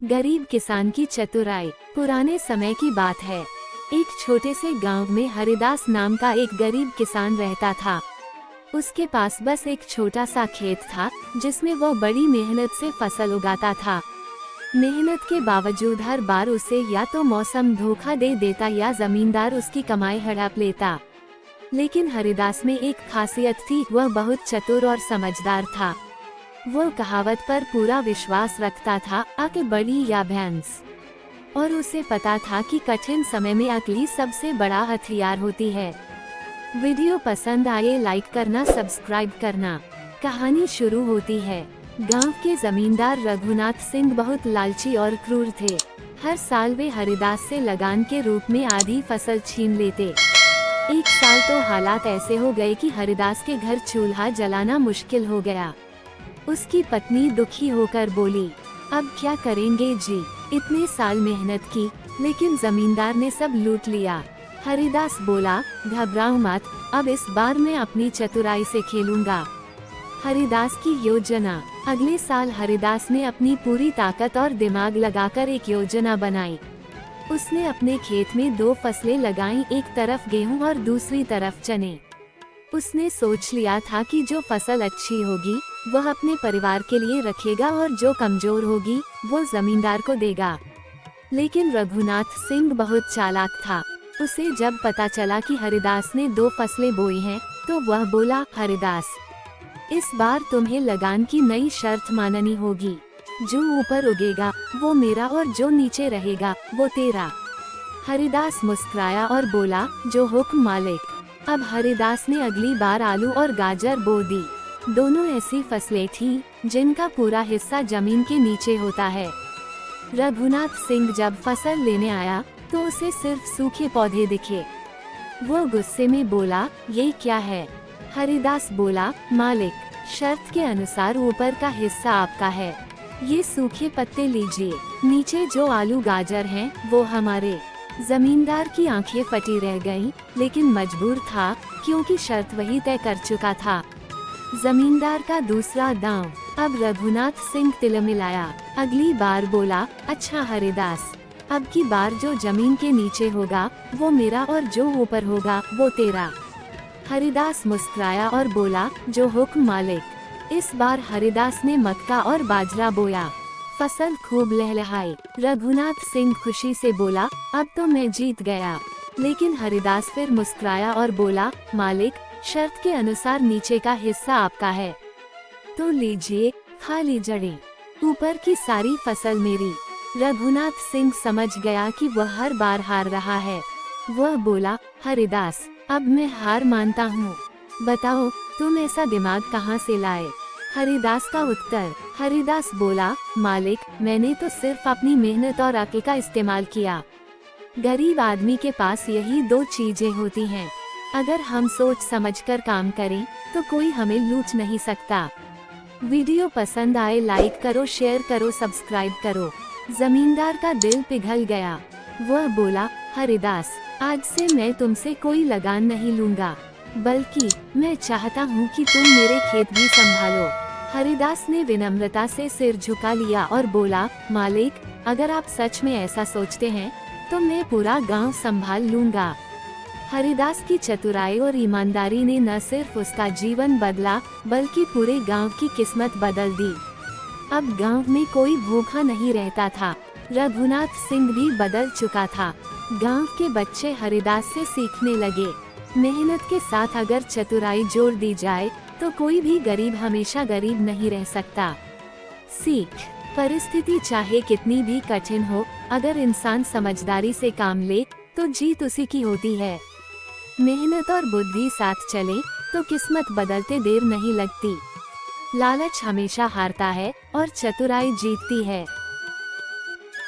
गरीब किसान की चतुराई। पुराने समय की बात है। एक छोटे से गांव में हरिदास नाम का एक गरीब किसान रहता था। उसके पास बस एक छोटा सा खेत था, जिसमें वह बड़ी मेहनत से फसल उगाता था। मेहनत के बावजूद हर बार उसे या तो मौसम धोखा दे देता या जमींदार उसकी कमाई हड़प लेता। लेकिन हरिदास में एक खासियत थी, वह बहुत चतुर और समझदार था। वो कहावत पर पूरा विश्वास रखता था, आके बड़ी या भैंस। और उसे पता था कि कठिन समय में अकली सबसे बड़ा हथियार होती है। वीडियो पसंद आए लाइक करना, सब्सक्राइब करना। कहानी शुरू होती है। गांव के जमींदार रघुनाथ सिंह बहुत लालची और क्रूर थे। हर साल वे हरिदास से लगान के रूप में आधी फसल छीन लेते। एक साल तो हालात ऐसे हो गए कि हरिदास के घर चूल्हा जलाना मुश्किल हो गया। उसकी पत्नी दुखी होकर बोली, अब क्या करेंगे जी, इतने साल मेहनत की, लेकिन जमींदार ने सब लूट लिया। हरिदास बोला, घबराओ मत, अब इस बार मैं अपनी चतुराई से खेलूंगा। हरिदास की योजना। अगले साल हरिदास ने अपनी पूरी ताकत और दिमाग लगाकर एक योजना बनाई। उसने अपने खेत में 2 फसलें लगाईं, एक तरफ गेहूं और दूसरी तरफ चने। उसने सोच लिया था कि जो फसल अच्छी होगी वह अपने परिवार के लिए रखेगा और जो कमजोर होगी वो जमींदार को देगा। लेकिन रघुनाथ सिंह बहुत चालाक था। उसे जब पता चला कि हरिदास ने 2 फसलें बोई हैं, तो वह बोला, हरिदास, इस बार तुम्हें लगान की नई शर्त माननी होगी। जो ऊपर उगेगा वो मेरा और जो नीचे रहेगा वो तेरा। हरिदास मुस्कुराया और बोला, जो हुक्म मालिक। अब हरिदास ने अगली बार आलू और गाजर बो दी। दोनों ऐसी फसलें थीं जिनका पूरा हिस्सा जमीन के नीचे होता है। रघुनाथ सिंह जब फसल लेने आया तो उसे सिर्फ सूखे पौधे दिखे। वो गुस्से में बोला, ये क्या है? हरिदास बोला, मालिक, शर्त के अनुसार ऊपर का हिस्सा आपका है। ये सूखे पत्ते लीजिए, नीचे जो आलू गाजर हैं वो हमारे। जमींदार की आंखें फटी रह गईं, लेकिन मजबूर था, क्योंकि शर्त वही तय कर चुका था। जमींदार का दूसरा दांव। अब रघुनाथ सिंह तिलमिलाया। अगली बार बोला, अच्छा हरिदास, अब की बार जो जमीन के नीचे होगा वो मेरा और जो ऊपर होगा वो तेरा। हरिदास मुस्कुराया और बोला, जो हुक्म मालिक। इस बार हरिदास ने मक्का और बाजरा बोया। फसल खूब लहलहाई। रघुनाथ सिंह खुशी से बोला, अब तो मैं जीत गया। लेकिन हरिदास फिर मुस्कुराया और बोला, मालिक, शर्त के अनुसार नीचे का हिस्सा आपका है, तो लीजिए, खाली जड़ें, ऊपर की सारी फसल मेरी। रघुनाथ सिंह समझ गया कि वह हर बार हार रहा है। वह बोला, हरिदास, अब मैं हार मानता हूँ। बताओ, तुम ऐसा दिमाग कहाँ से लाए? हरिदास का उत्तर। हरिदास बोला, मालिक, मैंने तो सिर्फ अपनी मेहनत और अक्ल का इस्तेमाल किया। गरीब आदमी के पास यही 2 चीजें होती हैं। अगर हम सोच समझकर काम करें तो कोई हमें लूट नहीं सकता। वीडियो पसंद आए लाइक करो, शेयर करो, सब्सक्राइब करो। जमींदार का दिल पिघल गया। वह बोला, हरिदास, आज से मैं तुमसे कोई लगान नहीं लूंगा, बल्कि मैं चाहता हूँ कि तुम मेरे खेत भी संभालो। हरिदास ने विनम्रता से सिर झुका लिया और बोला, मालिक, अगर आप सच में ऐसा सोचते हैं तो मैं पूरा गांव संभाल लूंगा। हरिदास की चतुराई और ईमानदारी ने न सिर्फ उसका जीवन बदला, बल्कि पूरे गांव की किस्मत बदल दी। अब गांव में कोई भूखा नहीं रहता था। रघुनाथ सिंह भी बदल चुका था। गांव के बच्चे हरिदास से सीखने लगे। मेहनत के साथ अगर चतुराई जोड़ दी जाए तो कोई भी गरीब हमेशा गरीब नहीं रह सकता। सीख। परिस्थिति चाहे कितनी भी कठिन हो, अगर इंसान समझदारी से काम ले तो जीत उसी की होती है। मेहनत और बुद्धि साथ चले तो किस्मत बदलते देर नहीं लगती। लालच हमेशा हारता है और चतुराई जीतती है।